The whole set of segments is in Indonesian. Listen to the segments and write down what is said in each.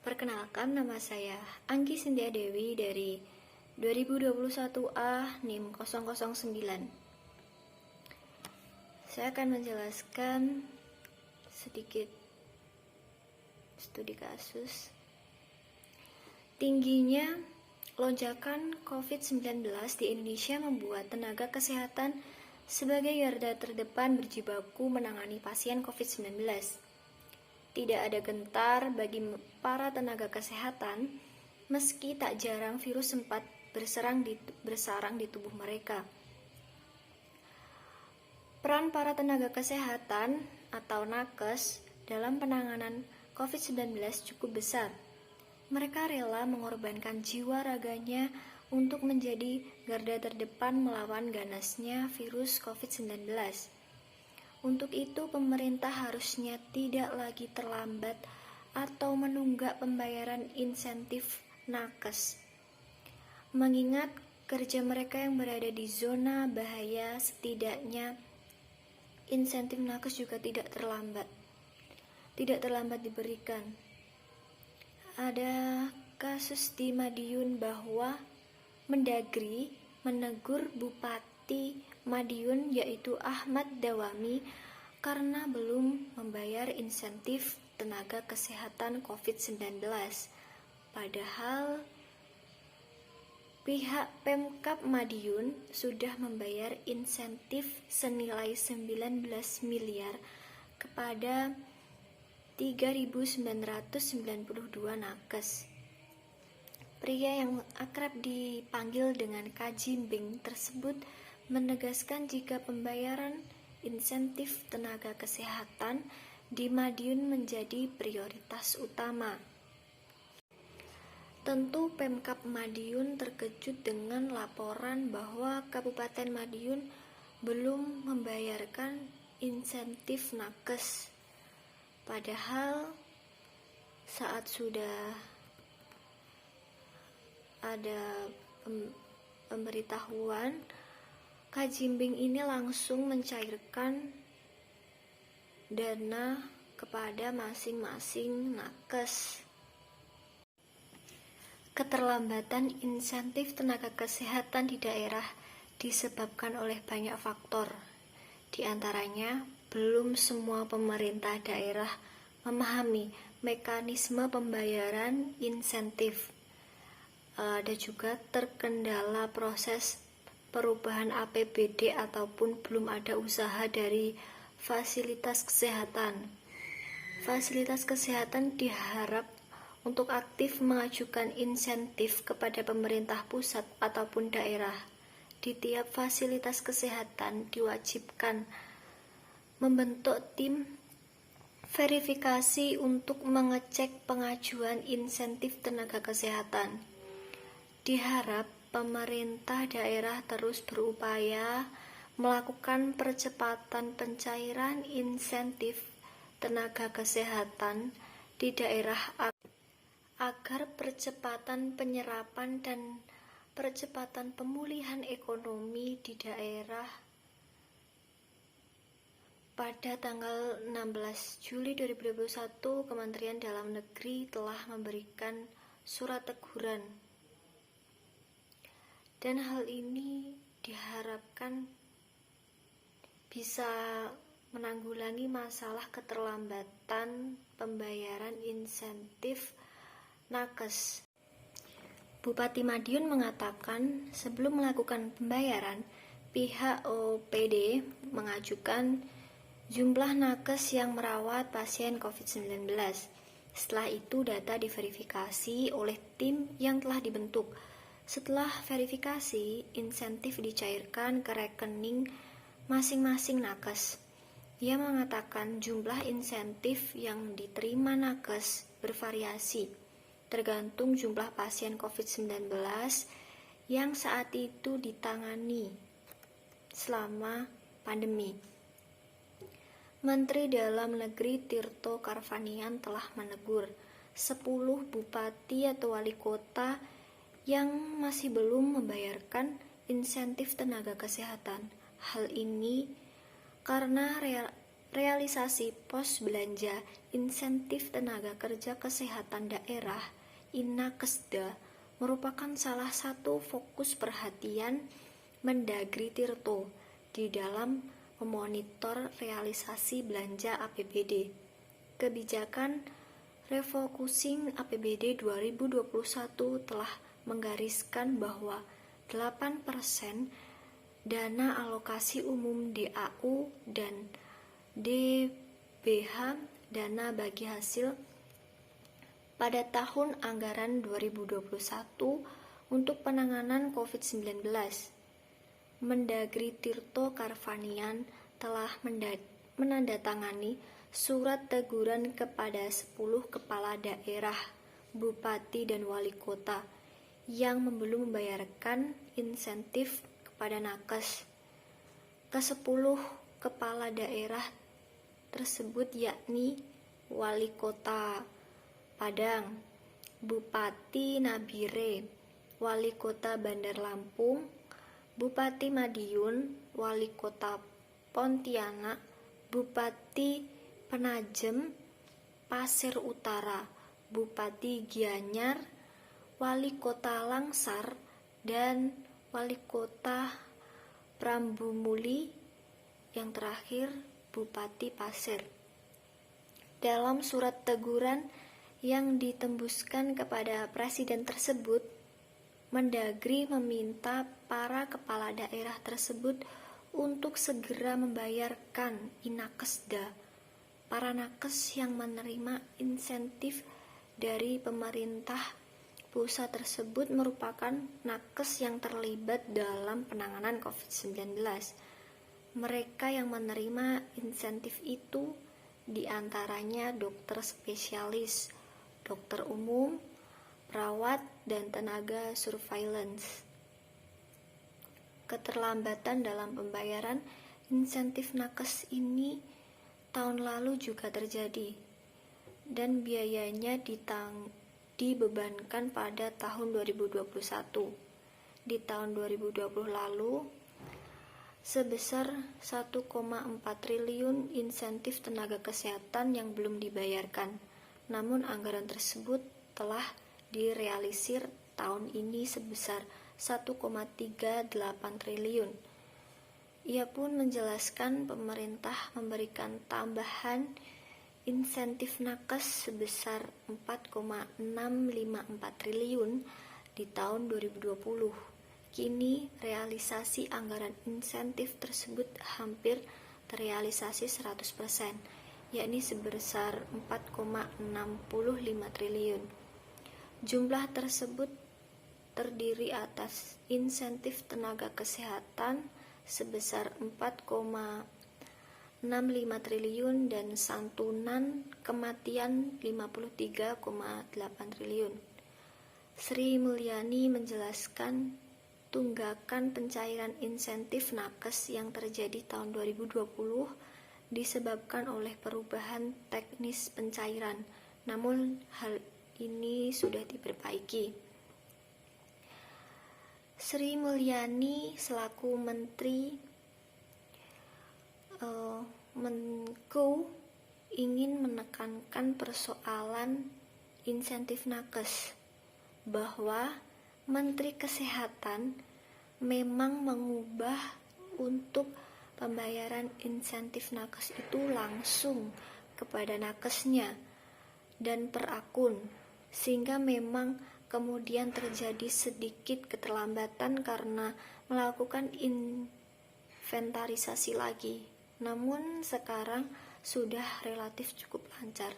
Perkenalkan, nama saya Anggi Sintia Dewi dari 2021A NIM 009. Saya akan menjelaskan sedikit studi kasus. Tingginya lonjakan COVID-19 di Indonesia membuat tenaga kesehatan sebagai garda terdepan berjibaku menangani pasien COVID-19. Tidak ada gentar bagi para tenaga kesehatan, meski tak jarang virus sempat bersarang di tubuh mereka. Peran para tenaga kesehatan atau nakes dalam penanganan COVID-19 cukup besar. Mereka rela mengorbankan jiwa raganya untuk menjadi garda terdepan melawan ganasnya virus COVID-19. Untuk itu, pemerintah harusnya tidak lagi terlambat atau menunggak pembayaran insentif nakes. Mengingat kerja mereka yang berada di zona bahaya, setidaknya insentif nakes juga tidak terlambat diberikan. Ada kasus di Madiun bahwa Mendagri menegur Bupati Madiun yaitu Ahmad Dawami karena belum membayar insentif tenaga kesehatan COVID-19. Padahal pihak Pemkab Madiun sudah membayar insentif senilai 19 miliar kepada 3.992 nakes. Pria yang akrab dipanggil dengan Kajimbing tersebut menegaskan jika pembayaran insentif tenaga kesehatan di Madiun menjadi prioritas utama. Tentu Pemkab Madiun terkejut dengan laporan bahwa Kabupaten Madiun belum membayarkan insentif nakes. Padahal saat sudah ada pemberitahuan, Kajimbing ini langsung mencairkan dana kepada masing-masing nakes. Keterlambatan insentif tenaga kesehatan di daerah disebabkan oleh banyak faktor. Di antaranya, belum semua pemerintah daerah memahami mekanisme pembayaran insentif. Ada juga terkendala proses perubahan APBD ataupun belum ada usaha dari fasilitas kesehatan. Fasilitas kesehatan diharap untuk aktif mengajukan insentif kepada pemerintah pusat ataupun daerah. Di tiap fasilitas kesehatan diwajibkan membentuk tim verifikasi untuk mengecek pengajuan insentif tenaga kesehatan. Diharap pemerintah daerah terus berupaya melakukan percepatan pencairan insentif tenaga kesehatan di daerah agar percepatan penyerapan dan percepatan pemulihan ekonomi di daerah. Pada tanggal 16 Juli 2021, Kementerian Dalam Negeri telah memberikan surat teguran. Dan hal ini diharapkan bisa menanggulangi masalah keterlambatan pembayaran insentif nakes. Bupati Madiun mengatakan sebelum melakukan pembayaran, pihak OPD mengajukan jumlah nakes yang merawat pasien COVID-19. Setelah itu data diverifikasi oleh tim yang telah dibentuk. Setelah verifikasi, insentif dicairkan ke rekening masing-masing nakes. Ia mengatakan jumlah insentif yang diterima nakes bervariasi, tergantung jumlah pasien COVID-19 yang saat itu ditangani selama pandemi. Menteri Dalam Negeri Tirto Karvanian telah menegur 10 bupati atau wali kota yang masih belum membayarkan insentif tenaga kesehatan. Hal ini karena realisasi pos belanja insentif tenaga kerja kesehatan daerah Inakesda merupakan salah satu fokus perhatian Mendagri Tirto di dalam memonitor realisasi belanja APBD. Kebijakan refocusing APBD 2021 telah menggariskan bahwa 8% dana alokasi umum DAU dan DBH dana bagi hasil pada tahun anggaran 2021 untuk penanganan COVID-19. Mendagri Tirto Karvanian telah menandatangani surat teguran kepada 10 kepala daerah, bupati dan wali kota yang belum membayarkan insentif kepada nakes. Ke-10 kepala daerah tersebut yakni Wali Kota Padang, Bupati Nabire, Wali Kota Bandar Lampung, Bupati Madiun, Wali Kota Pontianak, Bupati Penajem, Pasir Utara, Bupati Gianyar, Wali Kota Langsar, dan Wali Kota Prambumuli, yang terakhir Bupati Pasir. Dalam surat teguran yang ditembuskan kepada Presiden tersebut, Mendagri meminta para kepala daerah tersebut untuk segera membayarkan Inakesda para nakes yang menerima insentif dari pemerintah pusat tersebut merupakan nakes yang terlibat dalam penanganan COVID-19. Mereka yang menerima insentif itu diantaranya dokter spesialis, dokter umum, perawat, dan tenaga surveillance. Keterlambatan dalam pembayaran insentif nakes ini tahun lalu juga terjadi, dan biayanya dibebankan pada tahun 2021. Di tahun 2020 lalu, sebesar 1,4 triliun insentif tenaga kesehatan yang belum dibayarkan. Namun anggaran tersebut telah direalisir tahun ini sebesar 1,38 triliun. Ia pun menjelaskan pemerintah memberikan tambahan insentif nakes sebesar 4,654 triliun di tahun 2020. Kini realisasi anggaran insentif tersebut hampir terrealisasi 100%, yakni sebesar 4,65 triliun. Jumlah tersebut terdiri atas insentif tenaga kesehatan sebesar 4,65 triliun dan santunan kematian 53,8 triliun. Sri Mulyani menjelaskan tunggakan pencairan insentif nakes yang terjadi tahun 2020 disebabkan oleh perubahan teknis pencairan, namun hal ini sudah diperbaiki. Sri Mulyani selaku Menteri Menko ingin menekankan persoalan insentif nakes, bahwa Menteri Kesehatan memang mengubah untuk pembayaran insentif nakes itu langsung kepada nakesnya dan per akun, sehingga memang kemudian terjadi sedikit keterlambatan karena melakukan inventarisasi lagi. Namun sekarang sudah relatif cukup lancar.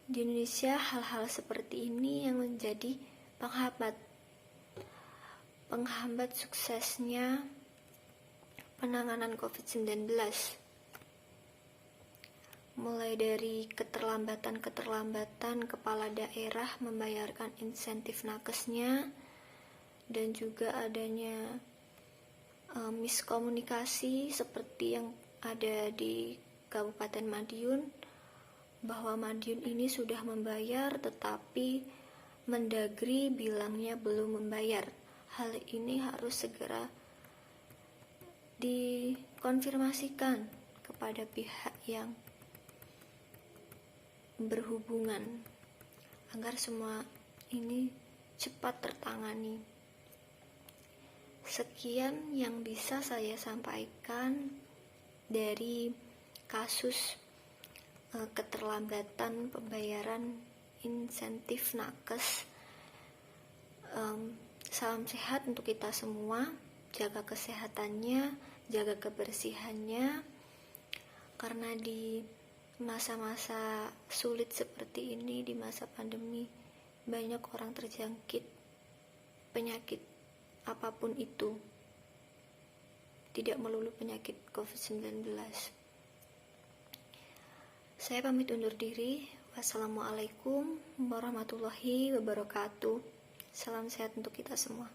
Di Indonesia hal-hal seperti ini yang menjadi penghambat suksesnya penanganan COVID-19. Mulai dari keterlambatan kepala daerah membayarkan insentif nakesnya, dan juga adanya miskomunikasi seperti yang ada di Kabupaten Madiun, bahwa Madiun ini sudah membayar tetapi Mendagri bilangnya belum membayar. Hal ini harus segera dikonfirmasikan kepada pihak yang berhubungan agar semua ini cepat tertangani. Sekian yang bisa saya sampaikan dari kasus keterlambatan pembayaran insentif nakes. Salam sehat untuk kita semua, jaga kesehatannya, jaga kebersihannya, karena di masa-masa sulit seperti ini, di masa pandemi, banyak orang terjangkit penyakit apapun itu, tidak melulu penyakit COVID-19. Saya pamit undur diri. Wassalamualaikum warahmatullahi wabarakatuh. Salam sehat untuk kita semua.